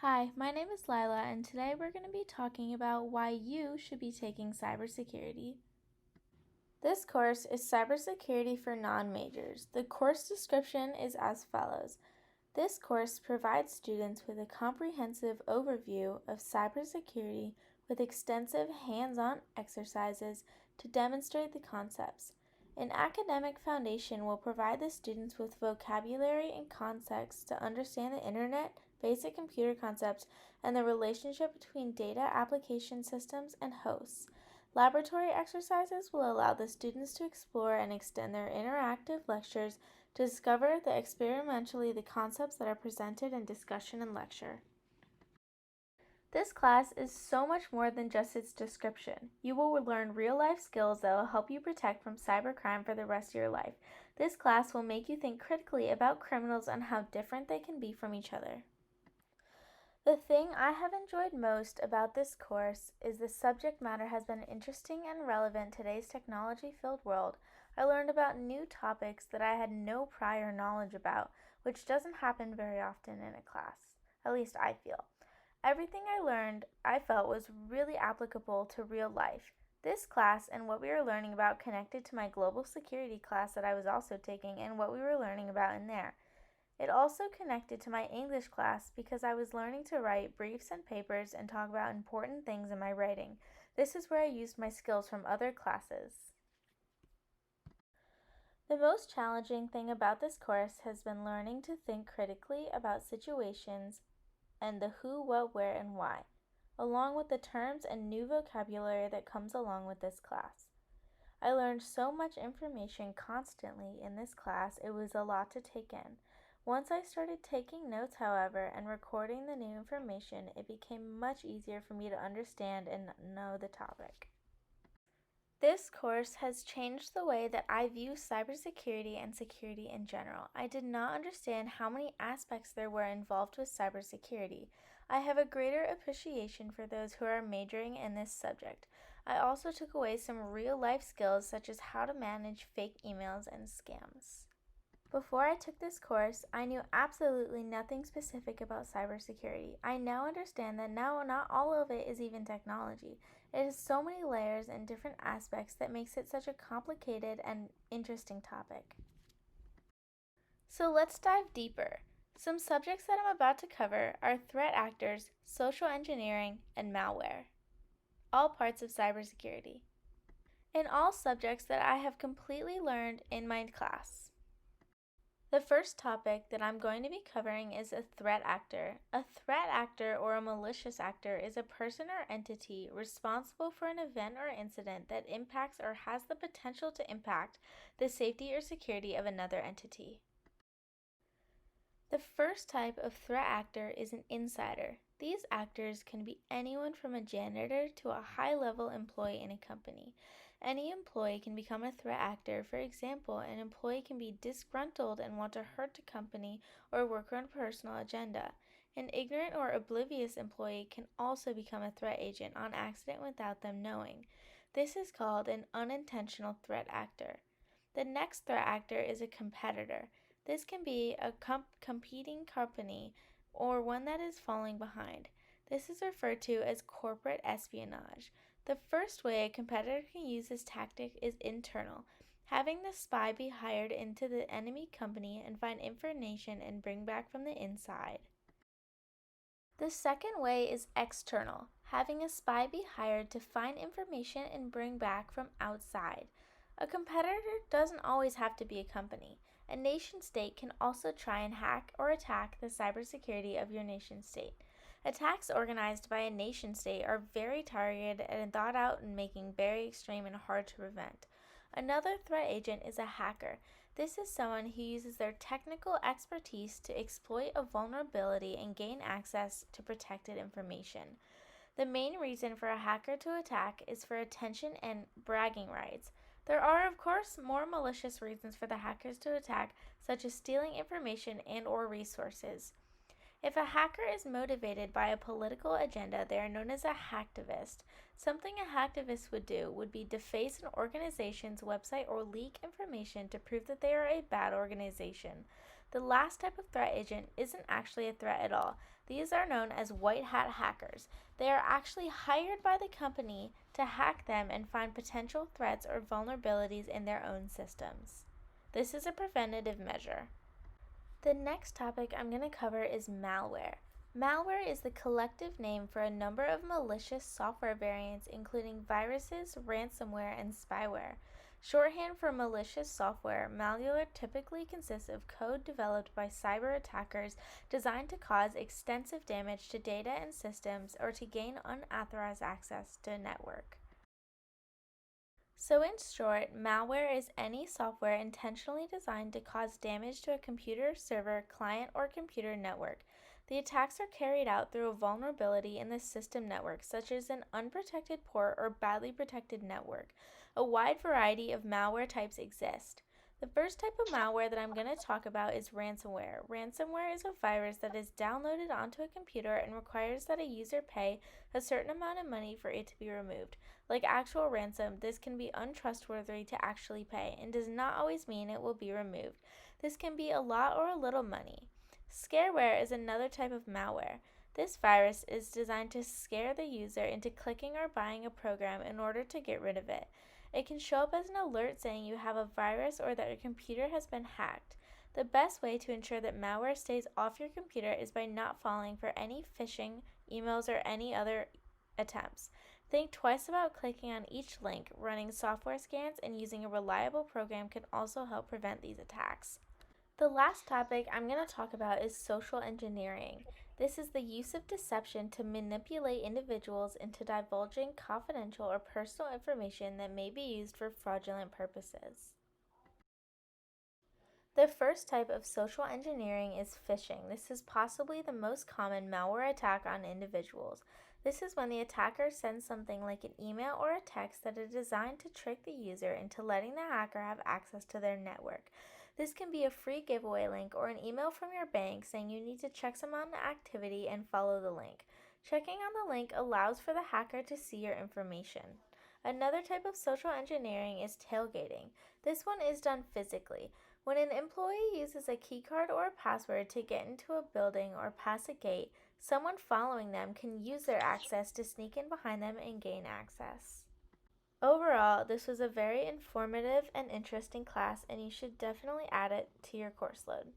Hi, my name is Lila, and today we're going to be talking about why you should be taking cybersecurity. This course is Cybersecurity for Non-Majors. The course description is as follows. This course provides students with a comprehensive overview of cybersecurity with extensive hands-on exercises to demonstrate the concepts. An academic foundation will provide the students with vocabulary and context to understand the internet, basic computer concepts, and the relationship between data application systems and hosts. Laboratory exercises will allow the students to explore and extend their interactive lectures to discover experimentally the concepts that are presented in discussion and lecture. This class is so much more than just its description. You will learn real-life skills that will help you protect from cybercrime for the rest of your life. This class will make you think critically about criminals and how different they can be from each other. The thing I have enjoyed most about this course is the subject matter has been interesting and relevant to today's technology-filled world. I learned about new topics that I had no prior knowledge about, which doesn't happen very often in a class. At least I feel. Everything I learned, I felt was really applicable to real life. This class and what we were learning about connected to my global security class that I was also taking and what we were learning about in there. It also connected to my English class because I was learning to write briefs and papers and talk about important things in my writing. This is where I used my skills from other classes. The most challenging thing about this course has been learning to think critically about situations and the who, what, where, and why, along with the terms and new vocabulary that comes along with this class. I learned so much information constantly in this class, it was a lot to take in. Once I started taking notes, however, and recording the new information, it became much easier for me to understand and know the topic. This course has changed the way that I view cybersecurity and security in general. I did not understand how many aspects there were involved with cybersecurity. I have a greater appreciation for those who are majoring in this subject. I also took away some real-life skills such as how to manage fake emails and scams. Before I took this course, I knew absolutely nothing specific about cybersecurity. I now understand that now not all of it is even technology. It has so many layers and different aspects that makes it such a complicated and interesting topic. So let's dive deeper. Some subjects that I'm about to cover are threat actors, social engineering, and malware, all parts of cybersecurity, and all subjects that I have completely learned in my class. The first topic that I'm going to be covering is a threat actor. A threat actor or a malicious actor is a person or entity responsible for an event or incident that impacts or has the potential to impact the safety or security of another entity. The first type of threat actor is an insider. These actors can be anyone from a janitor to a high-level employee in a company. Any employee can become a threat actor. For example, an employee can be disgruntled and want to hurt the company or work on a personal agenda. An ignorant or oblivious employee can also become a threat agent on accident without them knowing. This is called an unintentional threat actor. The next threat actor is a competitor. This can be a competing company or one that is falling behind. This is referred to as corporate espionage. The first way a competitor can use this tactic is internal, having the spy be hired into the enemy company and find information and bring back from the inside. The second way is external, having a spy be hired to find information and bring back from outside. A competitor doesn't always have to be a company. A nation state can also try and hack or attack the cybersecurity of your nation state. Attacks organized by a nation state are very targeted and thought out and making very extreme and hard to prevent. Another threat agent is a hacker. This is someone who uses their technical expertise to exploit a vulnerability and gain access to protected information. The main reason for a hacker to attack is for attention and bragging rights. There are, of course, more malicious reasons for the hackers to attack, such as stealing information and/or resources. If a hacker is motivated by a political agenda, they are known as a hacktivist. Something a hacktivist would do would be deface an organization's website or leak information to prove that they are a bad organization. The last type of threat agent isn't actually a threat at all. These are known as white hat hackers. They are actually hired by the company to hack them and find potential threats or vulnerabilities in their own systems. This is a preventative measure. The next topic I'm going to cover is malware. Malware is the collective name for a number of malicious software variants, including viruses, ransomware, and spyware. Shorthand for malicious software, malware typically consists of code developed by cyber attackers designed to cause extensive damage to data and systems or to gain unauthorized access to a network. So, in short, malware is any software intentionally designed to cause damage to a computer, server, client, or computer network. The attacks are carried out through a vulnerability in the system network, such as an unprotected port or badly protected network. A wide variety of malware types exist. The first type of malware that I'm going to talk about is ransomware. Ransomware is a virus that is downloaded onto a computer and requires that a user pay a certain amount of money for it to be removed. Like actual ransom, this can be untrustworthy to actually pay and does not always mean it will be removed. This can be a lot or a little money. Scareware is another type of malware. This virus is designed to scare the user into clicking or buying a program in order to get rid of it. It can show up as an alert saying you have a virus or that your computer has been hacked. The best way to ensure that malware stays off your computer is by not falling for any phishing emails or any other attempts. Think twice about clicking on each link. Running software scans and using a reliable program can also help prevent these attacks. The last topic I'm going to talk about is social engineering. This is the use of deception to manipulate individuals into divulging confidential or personal information that may be used for fraudulent purposes. The first type of social engineering is phishing. This is possibly the most common malware attack on individuals. This is when the attacker sends something like an email or a text that is designed to trick the user into letting the hacker have access to their network. This can be a free giveaway link or an email from your bank saying you need to check some on the activity and follow the link. Checking on the link allows for the hacker to see your information. Another type of social engineering is tailgating. This one is done physically. When an employee uses a keycard or a password to get into a building or pass a gate, someone following them can use their access to sneak in behind them and gain access. Overall, this was a very informative and interesting class, and you should definitely add it to your course load.